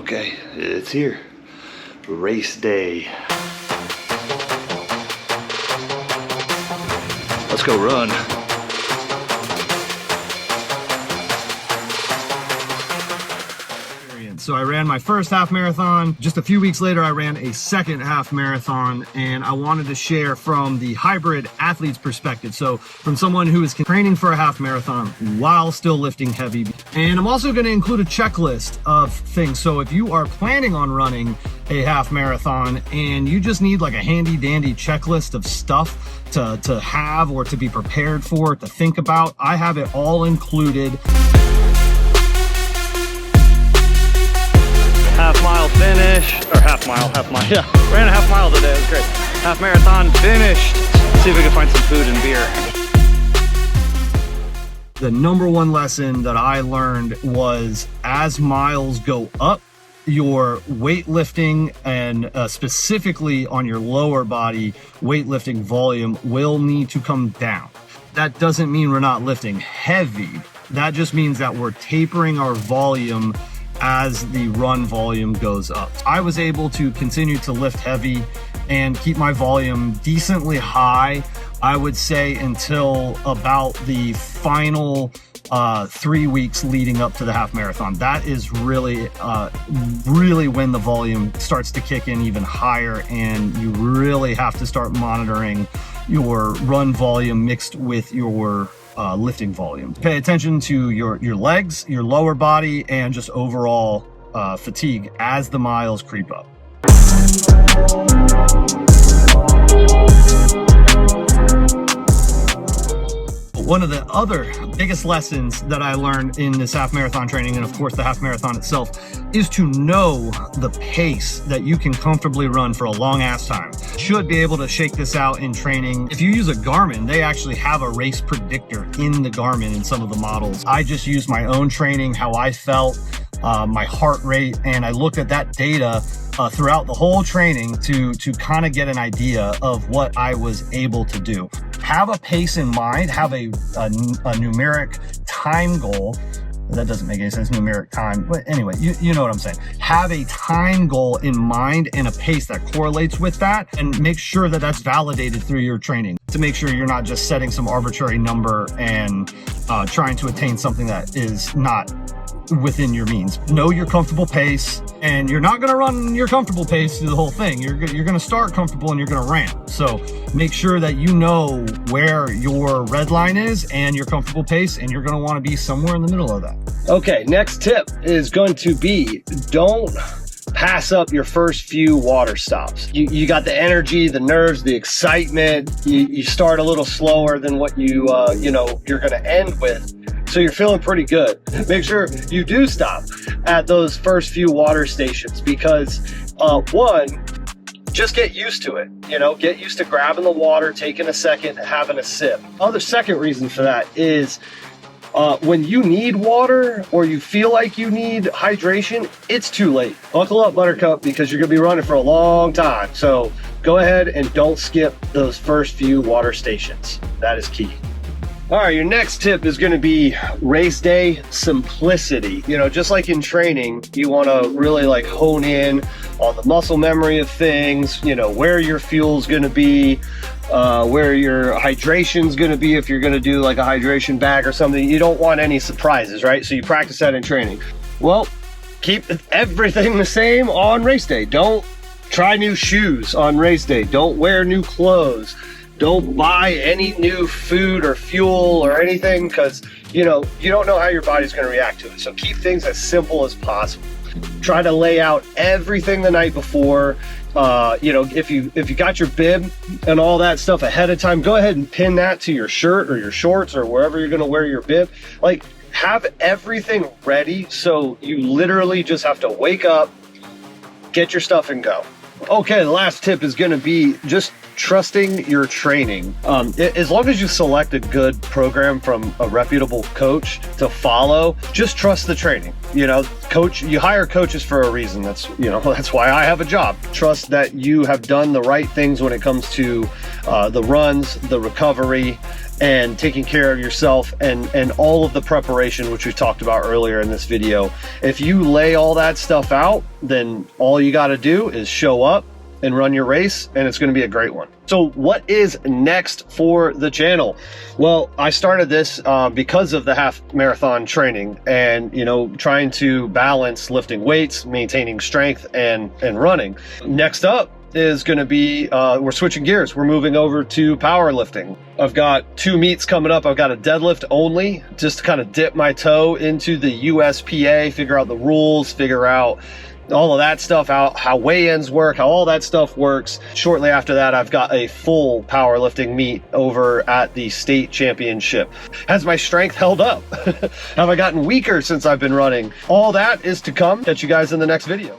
Okay, it's here. Race day. Let's go run. So I ran my first half marathon. Just a few weeks later, I ran a second half marathon, and I wanted to share from the hybrid athlete's perspective. So from someone who is training for a half marathon while still lifting heavy. And I'm also going to include a checklist of things. So if you are planning on running a half marathon and you just need like a handy dandy checklist of stuff to have or to be prepared for, to think about, I have it all included. Half mile finish, or half mile, yeah. Ran a half mile today, it was great. Half marathon finished. See if we can find some food and beer. The number one lesson that I learned was as miles go up, your weightlifting and specifically on your lower body, weightlifting volume will need to come down. That doesn't mean we're not lifting heavy. That just means that we're tapering our volume as the run volume goes up. I was able to continue to lift heavy and keep my volume decently high, I would say, until about the final 3 weeks leading up to the half marathon. That is really when the volume starts to kick in even higher, and you really have to start monitoring your run volume mixed with your lifting volume. Pay attention to your legs, your lower body, and just overall fatigue as the miles creep up. One of the other biggest lessons that I learned in this half marathon training, and of course the half marathon itself, is to know the pace that you can comfortably run for a long ass time. Should be able to shake this out in training. If you use a Garmin, they actually have a race predictor in the Garmin in some of the models. I just used my own training, how I felt, my heart rate, and I looked at that data throughout the whole training to kind of get an idea of what I was able to do. Have a pace in mind, have a numeric time goal. That doesn't make any sense, numeric time. But anyway, you know what I'm saying. Have a time goal in mind and a pace that correlates with that, and make sure that that's validated through your training to make sure you're not just setting some arbitrary number and trying to attain something that is not within your means. Know your comfortable pace, and you're not going to run your comfortable pace through the whole thing. You're going to start comfortable and you're going to ramp. So make sure that you know where your red line is and your comfortable pace, and you're going to want to be somewhere in the middle of that. Okay, next tip is going to be, don't pass up your first few water stops. You got the energy, the nerves, the excitement. You start a little slower than what you're going to end with. So you're feeling pretty good. Make sure you do stop at those first few water stations, because one, just get used to it. Get used to grabbing the water, taking a second, having a sip. Other second reason for that is when you need water or you feel like you need hydration, it's too late. Buckle up, Buttercup, because you're going to be running for a long time. So go ahead and don't skip those first few water stations. That is key. All right, your next tip is going to be race day simplicity. Just like in training, you want to really hone in on the muscle memory of things, where your fuel's going to be, where your hydration's going to be. If you're going to do like a hydration bag or something, you don't want any surprises, right? So you practice that in training. Well, keep everything the same on race day. Don't try new shoes on race day. Don't wear new clothes. Don't buy any new food or fuel or anything, because you don't know how your body's going to react to it. So keep things as simple as possible. Try to lay out everything the night before. If you got your bib and all that stuff ahead of time, go ahead and pin that to your shirt or your shorts or wherever you're going to wear your bib. Have everything ready, so you literally just have to wake up, get your stuff, and go. Okay, the last tip is going to be just trusting your training. As long as you select a good program from a reputable coach to follow, just trust the training. You hire coaches for a reason. That's why I have a job. Trust that you have done the right things when it comes to the runs, the recovery, and taking care of yourself, and all of the preparation, which we talked about earlier in this video. If you lay all that stuff out, then all you got to do is show up and run your race, and it's going to be a great one. So what is next for the channel? Well, I started this because of the half marathon training, and trying to balance lifting weights, maintaining strength, and running. Next up is going to be we're switching gears. We're moving over to powerlifting. I've got 2 meets coming up. I've got a deadlift only, just to kind of dip my toe into the USPA, figure out the rules, figure out all of that stuff, how weigh-ins work, how all that stuff works. Shortly after that, I've got a full powerlifting meet over at the state championship. Has my strength held up? Have I gotten weaker since I've been running? All that is to come. Catch you guys in the next video.